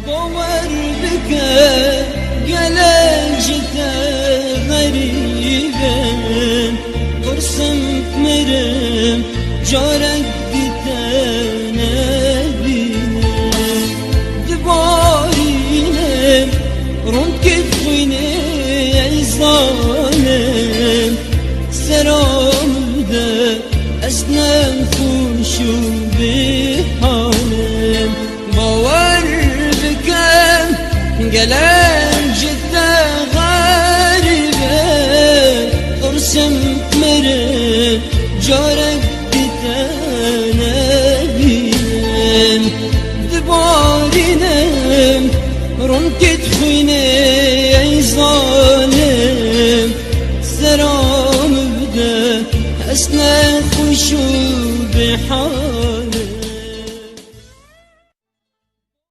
باور بکن gelecekte garibim Kursum merem carek bitene binem Divarinem rund kifine ey zalim Seramde esnem kuşu bihanem Bavar beken gelecekte garibim Kursum merem carek bitene binem Divarinem rund kifine ey zalim Seramde esnem kuşu bihanem